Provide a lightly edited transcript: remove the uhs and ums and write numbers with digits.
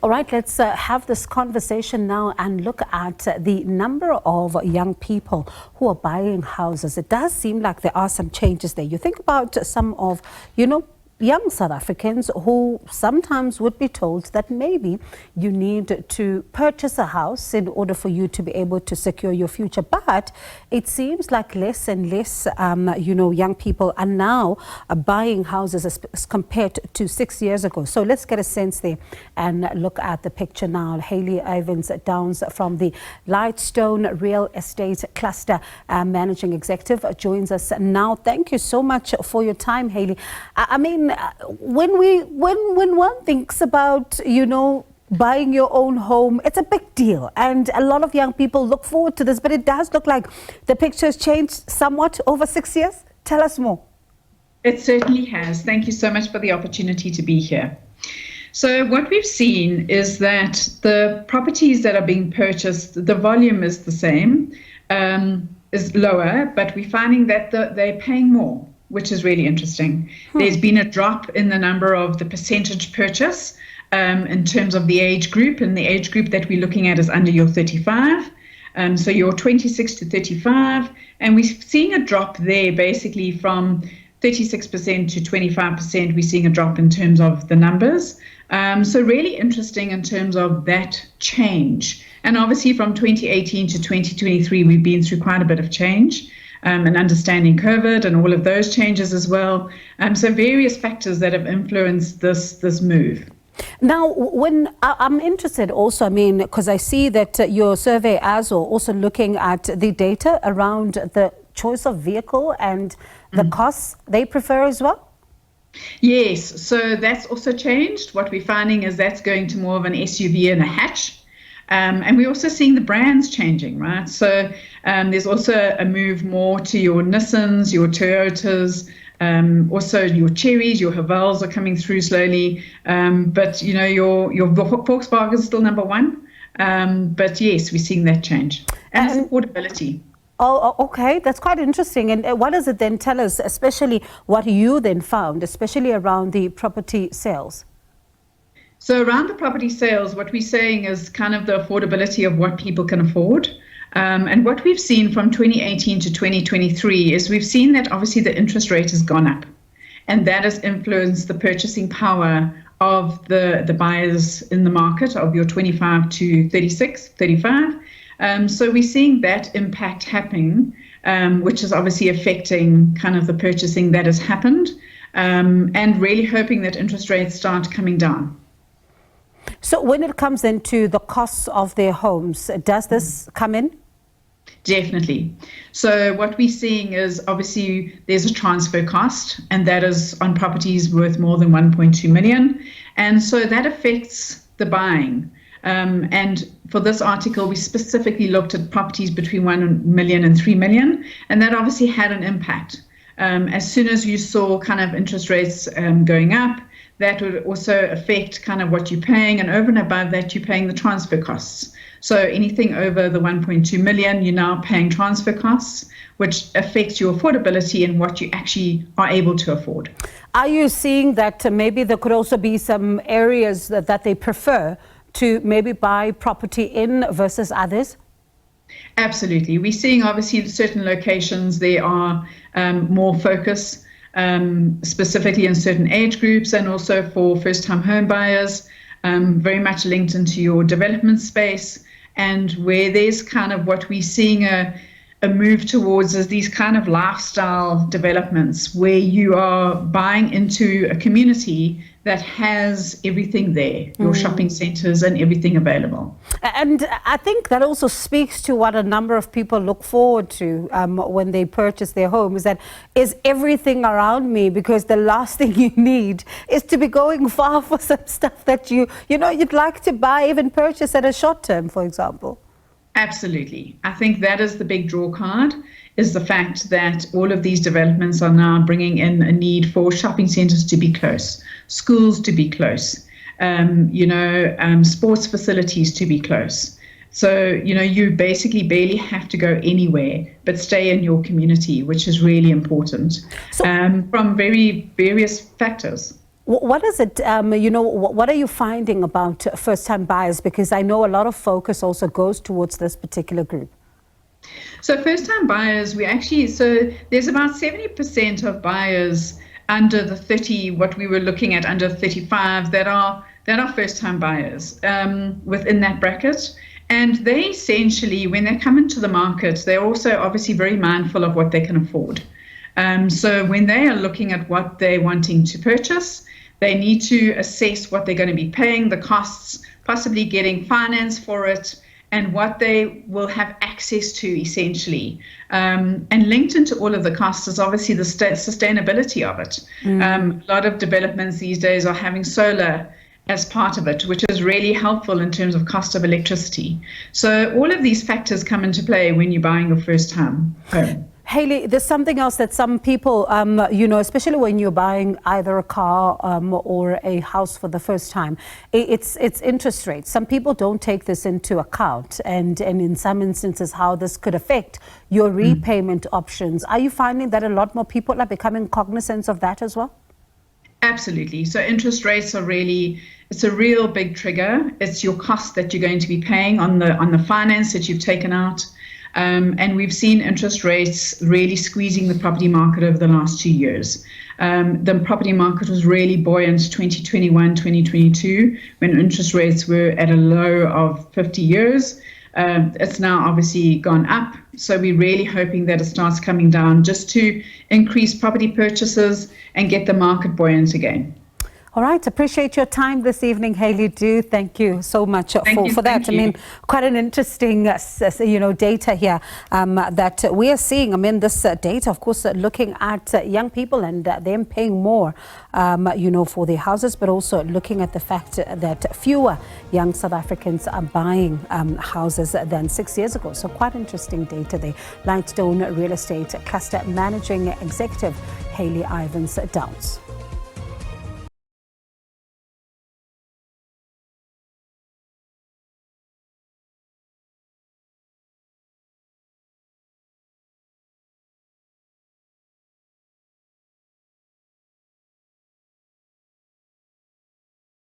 All right, let's have this conversation now and look at the number of young people who are buying houses. It does seem like there are some changes there. You think about some of, young South Africans who sometimes would be told that maybe you need to purchase a house in order for you to be able to secure your future. But it seems like less and less, young people are now buying houses as compared to 6 years ago. So let's get a sense there and look at the picture now. Hayley Ivins Downes from the Lightstone Real Estate Cluster Managing Executive joins us now. Thank you so much for your time, Hayley. I mean, when one thinks about, buying your own home, it's a big deal. And a lot of young people look forward to this, but it does look like the picture has changed somewhat over 6 years. Tell us more. It certainly has. Thank you so much for the opportunity to be here. So what we've seen is that the properties that are being purchased, the volume is the same, is lower, but we're finding that they're paying more, which is really interesting. There's been a drop in the number of the percentage purchase in terms of the age group, and the age group that we're looking at is under your 35. So you're 26 to 35, and we're seeing a drop there basically from 36% to 25%. We're seeing a drop in terms of the numbers. So really interesting in terms of that change. And obviously from 2018 to 2023, we've been through quite a bit of change. And understanding COVID and all of those changes as well. So various factors that have influenced this move. Now, when I'm interested also, because I see that your survey as well, also looking at the data around the choice of vehicle and the costs they prefer as well? Yes, so that's also changed. What we're finding is that's going to more of an SUV and a hatch. And we're also seeing the brands changing, right? So there's also a move more to your Nissans, your Toyotas, also your Cherries, your Havels are coming through slowly. But, your Volkswagen is still number one. But yes, we're seeing that change. And affordability. Oh, okay. That's quite interesting. And what does it then tell us, especially what you then found, especially around the property sales? So around the property sales, what we're saying is kind of the affordability of what people can afford. And what we've seen from 2018 to 2023 is we've seen that obviously the interest rate has gone up. And that has influenced the purchasing power of the buyers in the market of your 25 to 36, 35. So we're seeing that impact happening, which is obviously affecting kind of the purchasing that has happened, and really hoping that interest rates start coming down. So when it comes into the costs of their homes, does this come in? Definitely. So what we're seeing is obviously there's a transfer cost, and that is on properties worth more than 1.2 million. And so that affects the buying. And for this article, we specifically looked at properties between 1 million and 3 million, and that obviously had an impact. As soon as you saw kind of interest rates going up, that would also affect kind of what you're paying, and over and above that, you're paying the transfer costs. So anything over the 1.2 million, you're now paying transfer costs, which affects your affordability and what you actually are able to afford. Are you seeing that maybe there could also be some areas that they prefer to maybe buy property in versus others? Absolutely. We're seeing obviously certain locations, there are more focus, specifically in certain age groups, and also for first-time home buyers, very much linked into your development space, and where there's kind of what we're seeing a move towards is these kind of lifestyle developments where you are buying into a community that has everything there, your shopping centres and everything available. And I think that also speaks to what a number of people look forward to when they purchase their home, is that is everything around me, because the last thing you need is to be going far for some stuff that you'd like to buy, even purchase at a short term, for example. Absolutely. I think that is the big draw card, is the fact that all of these developments are now bringing in a need for shopping centres to be close, schools to be close, sports facilities to be close. So, you basically barely have to go anywhere but stay in your community, which is really important, from very various factors. What is it, what are you finding about first-time buyers? Because I know a lot of focus also goes towards this particular group. So first-time buyers, there's about 70% of buyers under the 30, what we were looking at under 35, that are first-time buyers within that bracket. And they essentially, when they come into the market, they're also obviously very mindful of what they can afford. So when they are looking at what they're wanting to purchase, they need to assess what they're going to be paying, the costs, possibly getting finance for it, and what they will have access to essentially. And linked into all of the costs is obviously the sustainability of it. A lot of developments these days are having solar as part of it, which is really helpful in terms of cost of electricity. So all of these factors come into play when you're buying your first home. Hayley, there's something else that some people, especially when you're buying either a car or a house for the first time, it's interest rates. Some people don't take this into account, and in some instances how this could affect your repayment options. Are you finding that a lot more people are becoming cognizant of that as well? Absolutely. So interest rates it's a real big trigger. It's your cost that you're going to be paying on the finance that you've taken out. And we've seen interest rates really squeezing the property market over the last 2 years. The property market was really buoyant 2021, 2022, when interest rates were at a low of 50 years. It's now obviously gone up. So we're really hoping that it starts coming down just to increase property purchases and get the market buoyant again. All right, appreciate your time this evening, Hayley. Thank you so much for that. I mean, quite an interesting, data here that we are seeing. I mean, this data, of course, looking at young people and them paying more, for their houses, but also looking at the fact that fewer young South Africans are buying houses than 6 years ago. So quite interesting data there. Lightstone Real Estate Cluster Managing Executive, Hayley Ivins Downes.